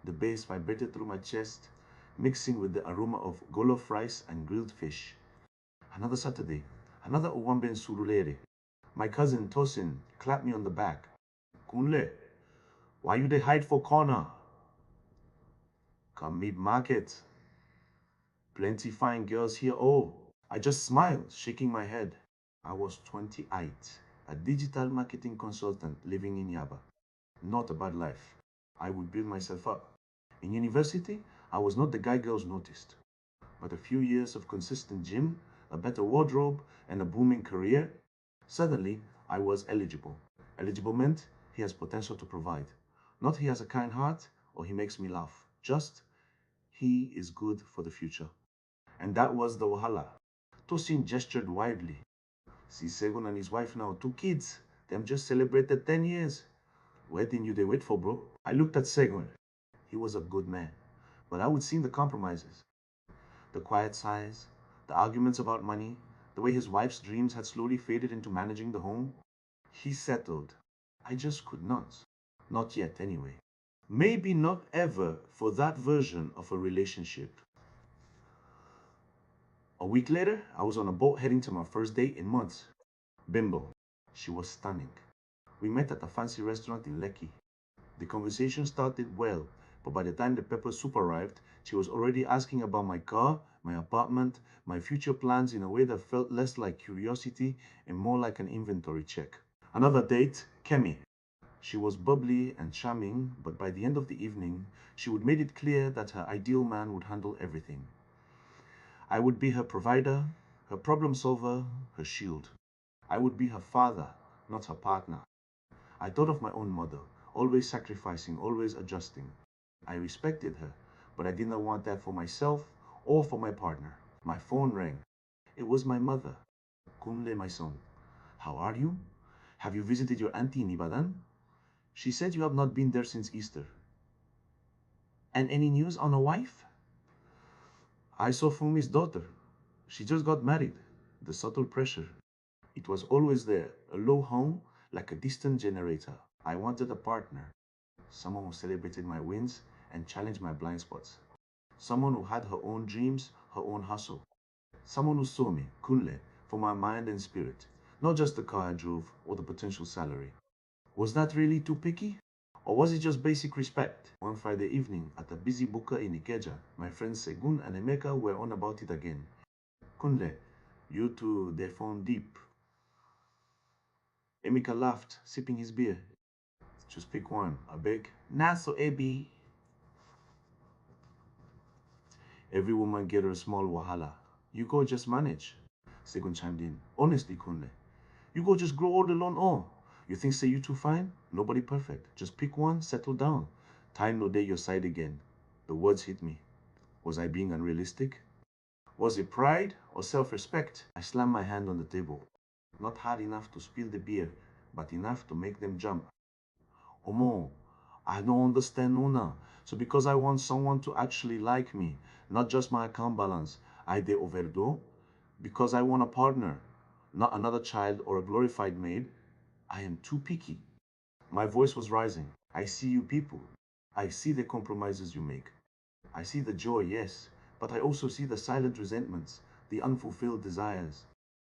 The bass vibrated through my chest, mixing with the aroma of jollof rice and grilled fish. Another Saturday, another Owambe in Surulere. My cousin Tosin clapped me on the back. Kunle, why you dey hide for corner? Come meet market. Plenty fine girls here. Oh, I just smiled, shaking my head. I was 28, a digital marketing consultant living in Yaba. Not a bad life. I would build myself up. In university, I was not the guy girls noticed. But a few years of consistent gym, a better wardrobe, and a booming career, suddenly I was eligible. Eligible meant he has potential to provide. Not he has a kind heart or he makes me laugh. Just he is good for the future. And that was the wahala. Tosin gestured wildly. See Segun and his wife now, 2 kids. Them just celebrated 10 years. Wedding you they wait for, bro. I looked at Segun. He was a good man. But I would see the compromises. The quiet sighs, the arguments about money, the way his wife's dreams had slowly faded into managing the home. He settled. I just could not. Not yet, anyway. Maybe not ever for that version of a relationship. A week later, I was on a boat heading to my first date in months. Bimbo. She was stunning. We met at a fancy restaurant in Lekki. The conversation started well, but by the time the pepper soup arrived, she was already asking about my car, my apartment, my future plans in a way that felt less like curiosity and more like an inventory check. Another date, Kemi. She was bubbly and charming, but by the end of the evening, she would made it clear that her ideal man would handle everything. I would be her provider, her problem solver, her shield. I would be her father, not her partner. I thought of my own mother, always sacrificing, always adjusting. I respected her, but I did not want that for myself or for my partner. My phone rang. It was my mother. Kunle, my son. How are you? Have you visited your auntie in Ibadan? She said you have not been there since Easter. And any news on a wife? I saw Funmi's daughter. She just got married. The subtle pressure. It was always there, a low hum, like a distant generator. I wanted a partner. Someone who celebrated my wins and challenged my blind spots. Someone who had her own dreams, her own hustle. Someone who saw me, Kunle, for my mind and spirit, not just the car I drove or the potential salary. Was that really too picky? Or was it just basic respect? One Friday evening, at a busy buka in Ikeja, my friends Segun and Emeka were on about it again. Kunle, you two, they found deep. Emeka laughed, sipping his beer. Just pick one, I beg. Nah, so Ebi. Every woman get her a small wahala. You go just manage. Segun chimed in. Honestly, Kunle, you go just grow old alone. Oh, you think say you too fine? Nobody perfect. Just pick one, settle down. Time no day your side again. The words hit me. Was I being unrealistic? Was it pride or self-respect? I slammed my hand on the table. Not hard enough to spill the beer, but enough to make them jump. Omo, I don't understand Nona. So because I want someone to actually like me, not just my account balance, I de overdo. Because I want a partner, not another child or a glorified maid, I am too picky. My voice was rising. I see you people. I see the compromises you make. I see the joy, yes, but I also see the silent resentments, the unfulfilled desires.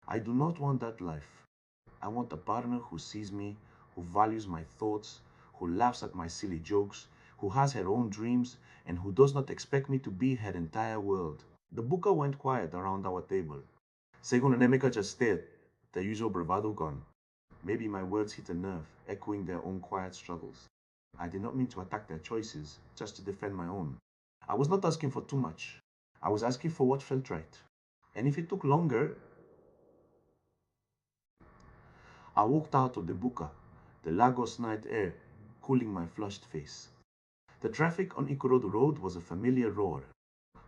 I do not want that life. I want a partner who sees me, who values my thoughts, who laughs at my silly jokes, who has her own dreams, and who does not expect me to be her entire world. The buka went quiet around our table. Segun and Emeka just stared, their usual bravado gone. Maybe my words hit a nerve, echoing their own quiet struggles. I did not mean to attack their choices, just to defend my own. I was not asking for too much. I was asking for what felt right. And if it took longer, I walked out of the buka, the Lagos night air cooling my flushed face. The traffic on Ikorodu Road was a familiar roar.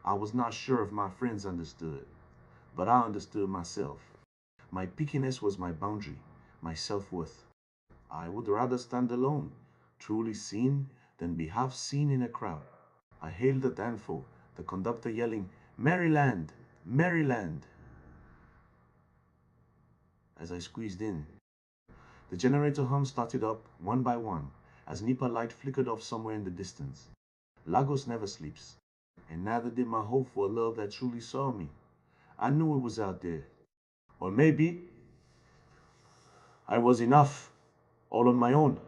I was not sure if my friends understood, but I understood myself. My pickiness was my boundary, my self-worth. I would rather stand alone, truly seen, than be half seen in a crowd. I hailed the danfo, the conductor yelling, Maryland, Maryland, as I squeezed in. The generator hum started up one by one as NEPA light flickered off somewhere in the distance. Lagos never sleeps, and neither did my hope for a love that truly saw me. I knew it was out there. Or maybe I was enough, all on my own.